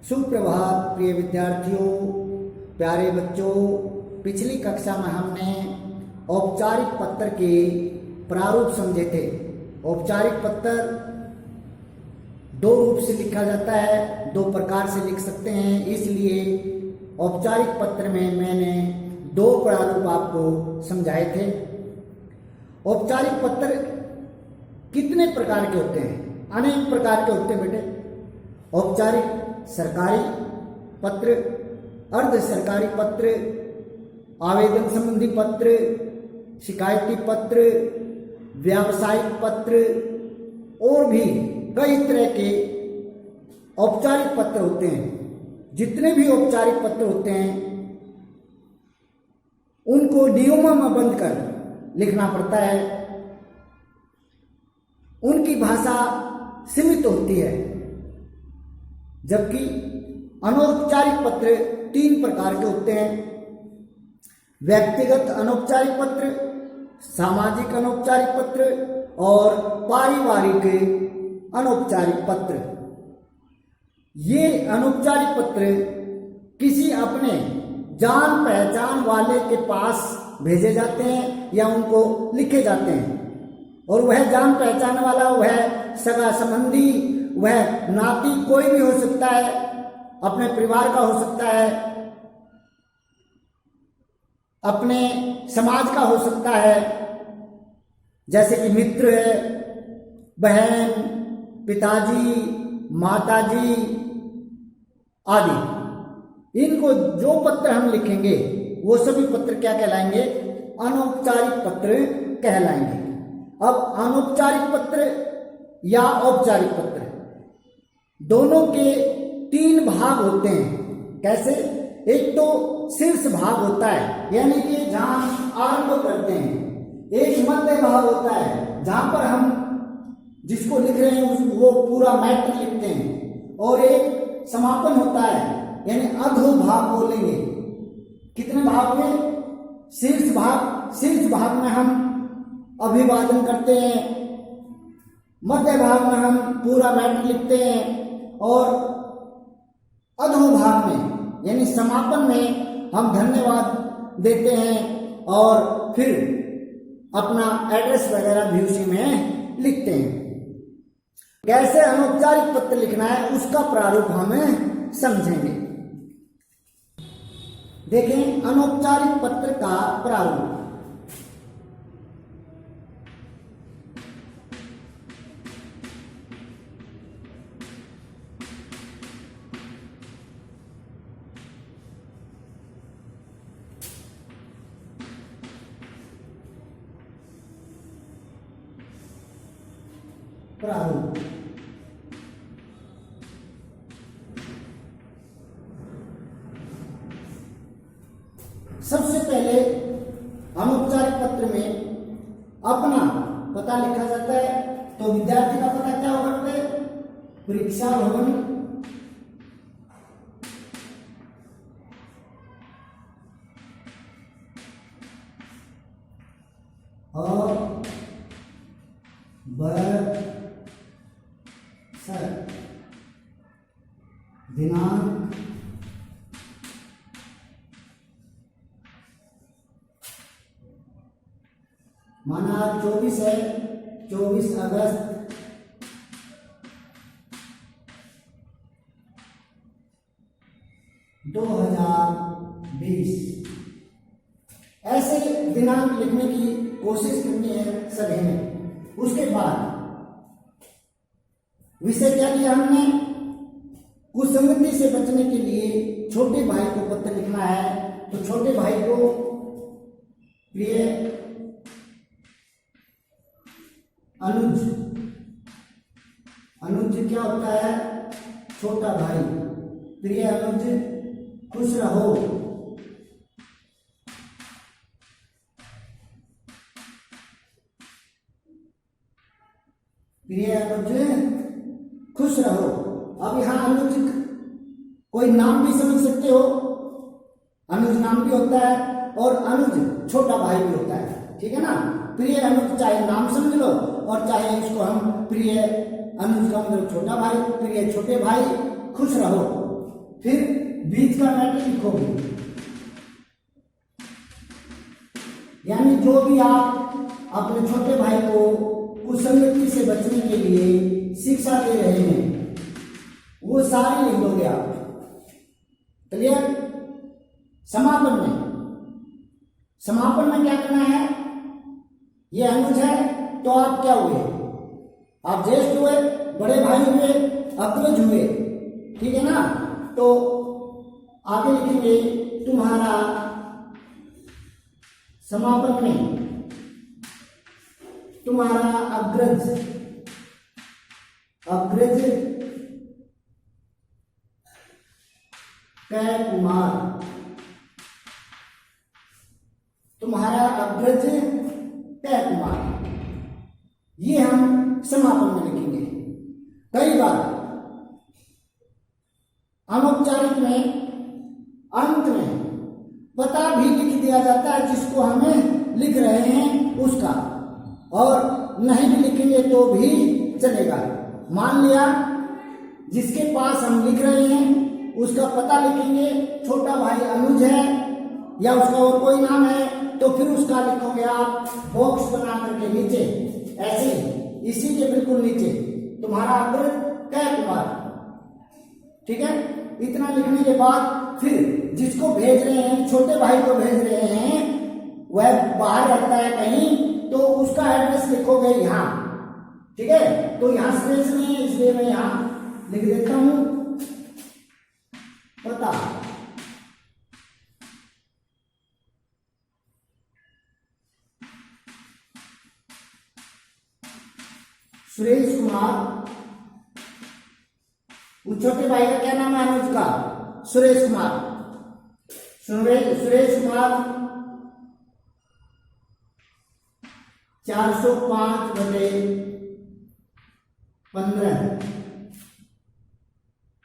सुप्रभात प्रिय विद्यार्थियों, प्यारे बच्चों। पिछली कक्षा में हमने औपचारिक पत्र के प्रारूप समझे थे। औपचारिक पत्र दो रूप से लिखा जाता है, दो प्रकार से लिख सकते हैं, इसलिए औपचारिक पत्र में मैंने दो प्रारूप आपको समझाए थे। औपचारिक पत्र कितने प्रकार के होते हैं? अनेक प्रकार के होते हैं बेटे। औपचारिक सरकारी पत्र, अर्ध सरकारी पत्र, आवेदन संबंधी पत्र, शिकायती पत्र, व्यावसायिक पत्र और भी कई तरह के औपचारिक पत्र होते हैं। जितने भी औपचारिक पत्र होते हैं उनको नियमों में बंद कर लिखना पड़ता है। उनकी भाषा सीमित होती है, जबकि अनौपचारिक पत्र तीन प्रकार के होते हैं। व्यक्तिगत अनौपचारिक पत्र, सामाजिक अनौपचारिक पत्र और पारिवारिक अनौपचारिक पत्र। ये अनौपचारिक पत्र किसी अपने जान पहचान वाले के पास भेजे जाते हैं या उनको लिखे जाते हैं, और वह जान पहचान वाला, वह सगा संबंधी, वह नाती कोई भी हो सकता है, अपने परिवार का हो सकता है, अपने समाज का हो सकता है, जैसे कि मित्र है, बहन, पिताजी, माताजी आदि। इनको जो पत्र हम लिखेंगे वो सभी पत्र क्या कहलाएंगे? अनौपचारिक पत्र कहलाएंगे। अब अनौपचारिक पत्र या औपचारिक पत्र दोनों के तीन भाग होते हैं। कैसे? एक तो शीर्ष भाग होता है, यानी कि जहां आरंभ करते हैं। एक मध्य भाग होता है जहां पर हम जिसको लिख रहे हैं वो पूरा मैटर लिखते हैं, और एक समापन होता है, यानी अधो भाग बोलेंगे। कितने भाग में? शीर्ष भाग। शीर्ष भाग में हम अभिवादन करते हैं, मध्य भाग में हम पूरा मैटर लिखते हैं, और अधो भाग में यानी समापन में हम धन्यवाद देते हैं और फिर अपना एड्रेस वगैरह भी उसी में लिखते हैं। कैसे अनौपचारिक पत्र लिखना है उसका प्रारूप हमें समझेंगे। देखें अनौपचारिक पत्र का प्रारूप। प्रारूप सबसे पहले अनौपचारिक पत्र में अपना पता लिखा जाता है। तो विद्यार्थी का पता क्या होगा बेटे? परीक्षा भवन, और सर दिनांक, माना 24 है, 24 अगस्त 2020। ऐसे दिनांक लिखने की कोशिश करनी है सभी ने। उसके बाद विषय क्या किया हमने? कुसंगति से बचने के लिए छोटे भाई को पत्र लिखना है। तो छोटे भाई को प्रिय अनुज, अनुज क्या होता है? छोटा भाई। प्रिय अनुज खुश रहो। प्रिय अनुज खुश रहो। अब यहां अनुज कोई नाम भी समझ सकते हो, अनुज नाम भी होता है और अनुज छोटा भाई भी होता है, ठीक है ना। प्रिय अनुज चाहे नाम समझ लो और चाहे इसको हम प्रिय अनुज का मतलब छोटा भाई, प्रिय छोटे भाई खुश रहो। फिर बीच का मैटर लिखोगे, यानी जो भी आप अपने छोटे भाई को कुसंगति से बचने के लिए शिक्षा दे रहे हैं वो सारी लिख दोगे आप। क्लियर? समापन में क्या करना है, ये अनुज है तो आप क्या हुए, आप ज्येष्ठ हुए, बड़े भाई हुए, अग्रज हुए, ठीक है ना। तो आगे लिखेंगे तुम्हारा समापन में तुम्हारा अग्रज कै कुमार, तुम्हारा अग्रज कै कुमार, ये हम समापन में लिखेंगे। कई बार अनौपचारिक में अंत में पता भी लिख दिया जाता है जिसको हमें लिख रहे हैं उसका, और नहीं भी लिखेंगे तो भी चलेगा। मान लिया जिसके पास हम लिख रहे हैं उसका पता लिखेंगे, छोटा भाई अनुज है या उसका और कोई नाम है तो फिर उसका लिखोगे आप बॉक्स बना करके नीचे, ऐसे इसी के बिल्कुल नीचे तुम्हारा अग्रज कै कुमार, ठीक है। इतना लिखने के बाद फिर जिसको भेज रहे हैं, छोटे भाई को भेज रहे हैं, वह बाहर रहता है कहीं, तो उसका एड्रेस लिखोगे यहाँ, ठीक है। तो यहाँ स्पेस नहीं है इसलिए मैं यहाँ लिख देता हूं पता। सुरेश कुमार, उस छोटे भाई का क्या नाम है अनुज का, सुरेश कुमार, सुरेश कुमार 405/15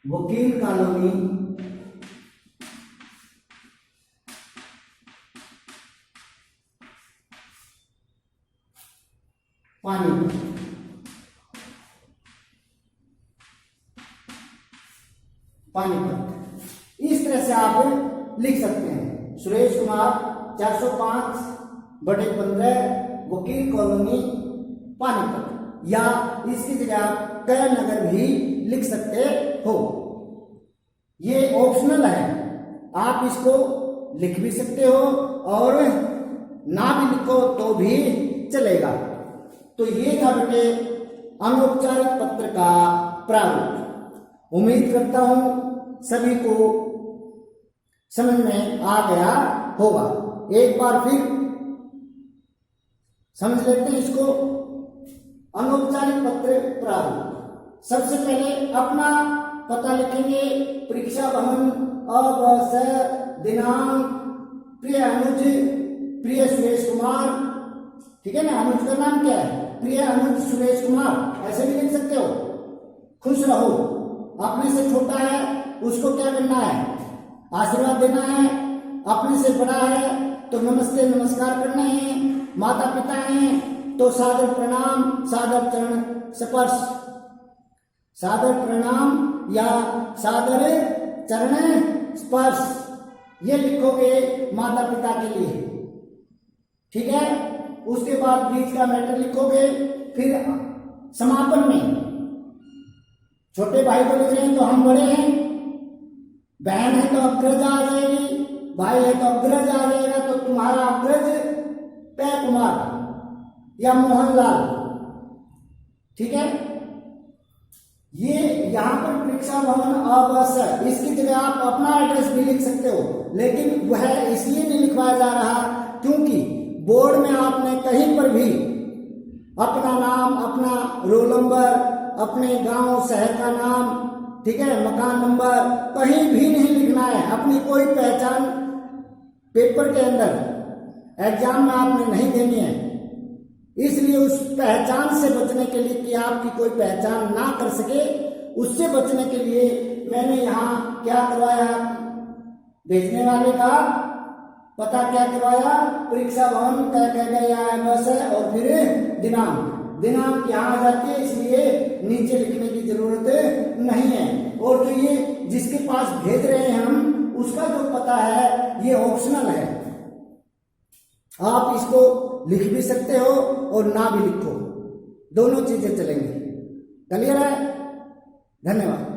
वकील कॉलोनी पानीपत। इस तरह से आप लिख सकते हैं सुरेश कुमार 405/15 वकील कॉलोनी पानीपत, या इसकी जगह आप करण नगर भी लिख सकते हो। ये ऑप्शनल है, आप इसको लिख भी सकते हो और ना भी लिखो तो भी चलेगा। तो ये था बेटे अनौपचारिक पत्र का प्रारूप। उम्मीद करता हूं सभी को समझ में आ गया होगा। एक बार फिर समझ लेते हैं इसको। अनौपचारिक पत्र प्रारूप। सबसे पहले अपना पता लिखेंगे, परीक्षा भवन, अवसर, दिनांक, प्रिय अनुज, प्रिय सुरेश कुमार, ठीक है ना। अनुज का नाम क्या है, प्रिय अनुज सुरेश कुमार, ऐसे भी लिख सकते हो। खुश रहो, अपने से छोटा है उसको क्या करना है, आशीर्वाद देना है। अपने से बड़ा है तो नमस्ते नमस्कार करना है। माता पिता हैं तो सादर प्रणाम, सादर चरण स्पर्श, सादर प्रणाम या सादर चरण स्पर्श, ये लिखोगे माता पिता के लिए, ठीक है। उसके बाद बीच का मैटर लिखोगे। फिर समापन में छोटे भाई को लिख रहे हैं तो हम बड़े हैं, बहन है तो अग्रज आ जाएगी, भाई है तो अग्रज आ जाएगा। तो तुम्हारा अग्रज कै कुमार या मोहनलाल, ठीक है। ये यहाँ पर परीक्षा भवन अवसर, इसकी जगह आप अपना एड्रेस भी लिख सकते हो, लेकिन वह इसलिए नहीं लिखवाया जा रहा क्योंकि बोर्ड में आपने कहीं पर भी अपना नाम, अपना रोल नंबर, अपने गांव शहर का नाम, ठीक है, मकान नंबर कहीं भी नहीं लिखना है। अपनी कोई पहचान पेपर के अंदर एग्जाम में आपने नहीं देनी है। इसलिए उस पहचान से बचने के लिए कि आपकी कोई पहचान ना कर सके, उससे बचने के लिए मैंने यहाँ क्या करवाया, भेजने वाले का पता क्या करवाया, परीक्षा भवन क्या बस है, और फिर दिनांक यहाँ आ जाती है, इसलिए नीचे लिखने की जरूरत नहीं है। और जो ये जिसके पास भेज रहे हैं हम, उसका जो पता है ये ऑप्शनल है। आप इसको लिख भी सकते हो और ना भी लिखो, दोनों चीजें चलेंगी। क्लियर है? धन्यवाद।